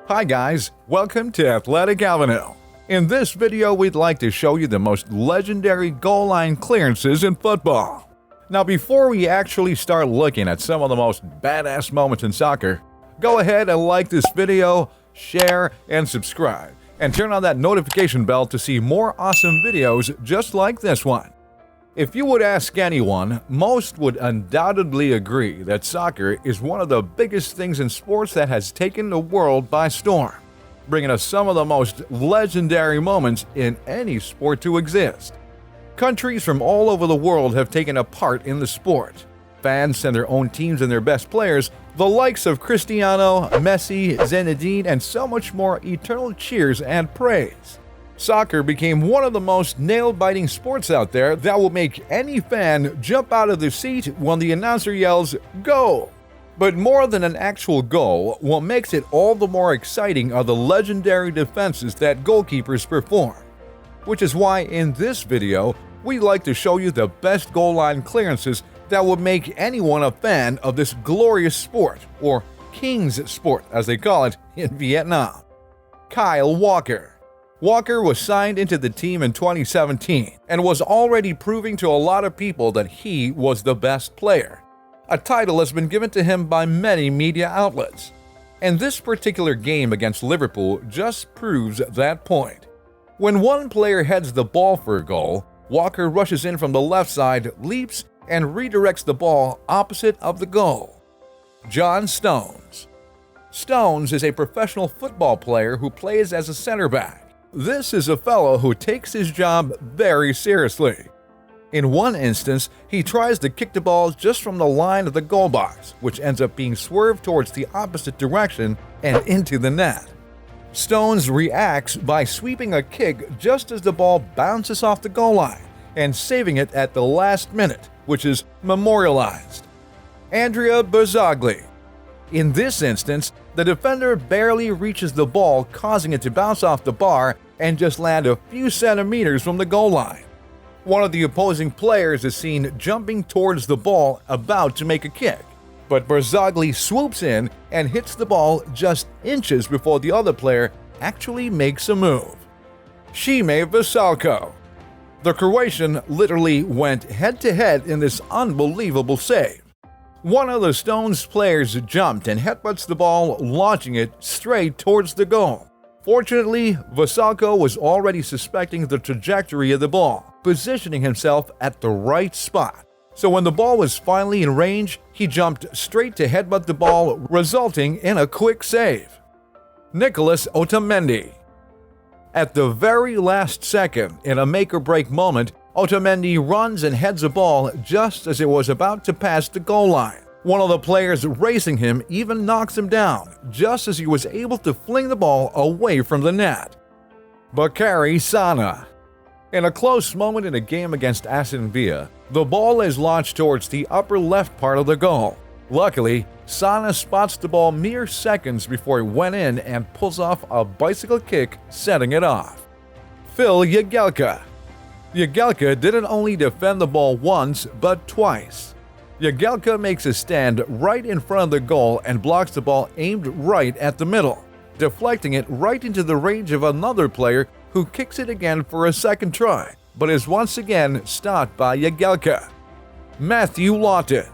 Hi guys, welcome to Athletic Avenue. In this video, we'd like to show you the most legendary goal line clearances in football. Now before we actually start looking at some of the most badass moments in soccer, go ahead and like this video, share, and subscribe, and turn on that notification bell to see more awesome videos just like this one. If you would ask anyone, most would undoubtedly agree that soccer is one of the biggest things in sports that has taken the world by storm, bringing us some of the most legendary moments in any sport to exist. Countries from all over the world have taken a part in the sport. Fans send their own teams and their best players, the likes of Cristiano, Messi, Zinedine, and so much more eternal cheers and praise. Soccer became one of the most nail-biting sports out there that will make any fan jump out of their seat when the announcer yells, "Go!" But more than an actual goal, what makes it all the more exciting are the legendary defenses that goalkeepers perform. Which is why in this video, we'd like to show you the best goal line clearances that would make anyone a fan of this glorious sport, or King's Sport as they call it in Vietnam. Kyle Walker. Walker was signed into the team in 2017 and was already proving to a lot of people that he was the best player. A title has been given to him by many media outlets. And this particular game against Liverpool just proves that point. When one player heads the ball for a goal, Walker rushes in from the left side, leaps, and redirects the ball opposite of the goal. John Stones. Stones is a professional football player who plays as a center back. This is a fellow who takes his job very seriously. In one instance, he tries to kick the ball just from the line of the goal box, which ends up being swerved towards the opposite direction and into the net. Stones reacts by sweeping a kick just as the ball bounces off the goal line and saving it at the last minute, which is memorialized. Andrea Barzagli. In this instance, the defender barely reaches the ball, causing it to bounce off the bar and just land a few centimeters from the goal line. One of the opposing players is seen jumping towards the ball about to make a kick, but Barzagli swoops in and hits the ball just inches before the other player actually makes a move. Šime Vrsaljko. The Croatian literally went head-to-head in this unbelievable save. One of the Stones players jumped and headbutts the ball, launching it straight towards the goal. Fortunately, Vrsaljko was already suspecting the trajectory of the ball, positioning himself at the right spot. So when the ball was finally in range, he jumped straight to headbutt the ball, resulting in a quick save. Nicolas Otamendi. At the very last second, in a make-or-break moment, Otamendi runs and heads a ball just as it was about to pass the goal line. One of the players racing him even knocks him down, just as he was able to fling the ball away from the net. Bakary Sana. In a close moment in a game against Aston Villa, the ball is launched towards the upper left part of the goal. Luckily, Sana spots the ball mere seconds before it went in and pulls off a bicycle kick, setting it off. Phil Jagielka. Jagielka didn't only defend the ball once, but twice. Jagielka makes a stand right in front of the goal and blocks the ball aimed right at the middle, deflecting it right into the range of another player who kicks it again for a second try, but is once again stopped by Jagielka. Matthew Lawton.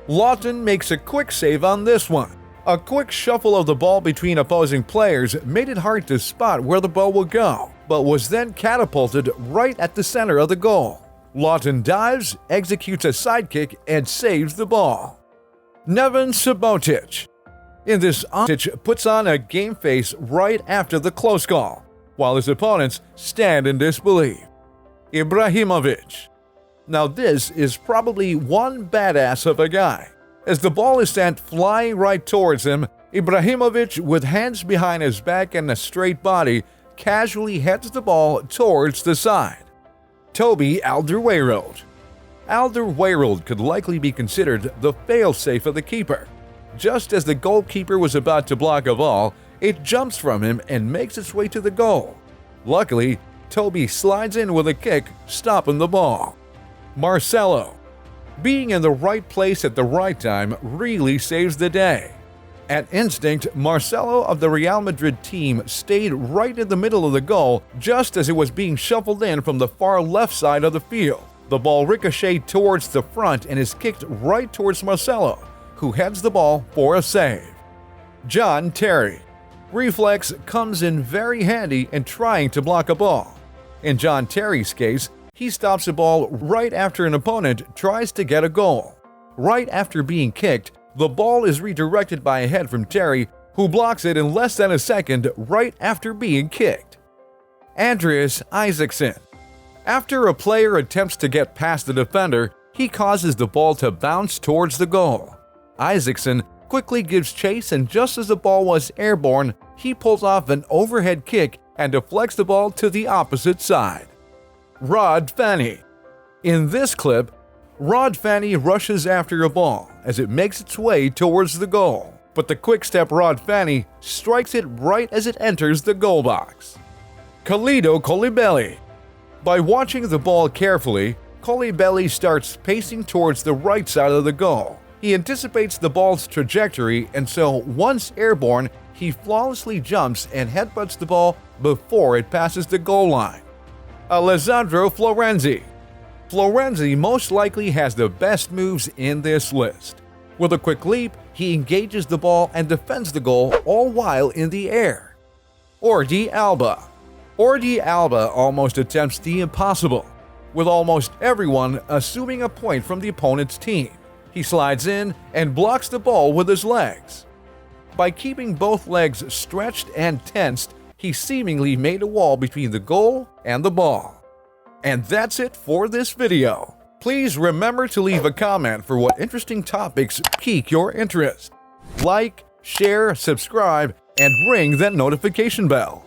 Lawton makes a quick save on this one. A quick shuffle of the ball between opposing players made it hard to spot where the ball would go, but was then catapulted right at the center of the goal. Lawton dives, executes a sidekick, and saves the ball. Neven Subotic. In this, Subotic puts on a game face right after the close call, while his opponents stand in disbelief. Ibrahimovic. Now this is probably one badass of a guy. As the ball is sent flying right towards him, Ibrahimovic, with hands behind his back and a straight body, casually heads the ball towards the side. Toby Alderweireld. Alderweireld could likely be considered the fail-safe of the keeper. Just as the goalkeeper was about to block a ball, it jumps from him and makes its way to the goal. Luckily, Toby slides in with a kick, stopping the ball. Marcelo. Being in the right place at the right time really saves the day. At instinct, Marcelo of the Real Madrid team stayed right in the middle of the goal just as it was being shuffled in from the far left side of the field. The ball ricocheted towards the front and is kicked right towards Marcelo, who heads the ball for a save. John Terry. Reflex comes in very handy in trying to block a ball. In John Terry's case, he stops a ball right after an opponent tries to get a goal. Right after being kicked, the ball is redirected by a head from Terry, who blocks it in less than a second right after being kicked. Andreas Isaksson. After a player attempts to get past the defender, he causes the ball to bounce towards the goal. Isaksson quickly gives chase, and just as the ball was airborne, he pulls off an overhead kick and deflects the ball to the opposite side. Rod Fanny. In this clip, Rod Fanny rushes after a ball as it makes its way towards the goal, but the quick-step Rod Fanny strikes it right as it enters the goal box. Kalidou Koulibaly. By watching the ball carefully, Koulibaly starts pacing towards the right side of the goal. He anticipates the ball's trajectory, and so once airborne, he flawlessly jumps and headbutts the ball before it passes the goal line. Alessandro Florenzi. Florenzi most likely has the best moves in this list. With a quick leap, he engages the ball and defends the goal all while in the air. Jordi Alba. Jordi Alba almost attempts the impossible, with almost everyone assuming a point from the opponent's team. He slides in and blocks the ball with his legs. By keeping both legs stretched and tensed, he seemingly made a wall between the goal and the ball. And that's it for this video. Please remember to leave a comment for what interesting topics pique your interest. Like, share, subscribe, and ring that notification bell.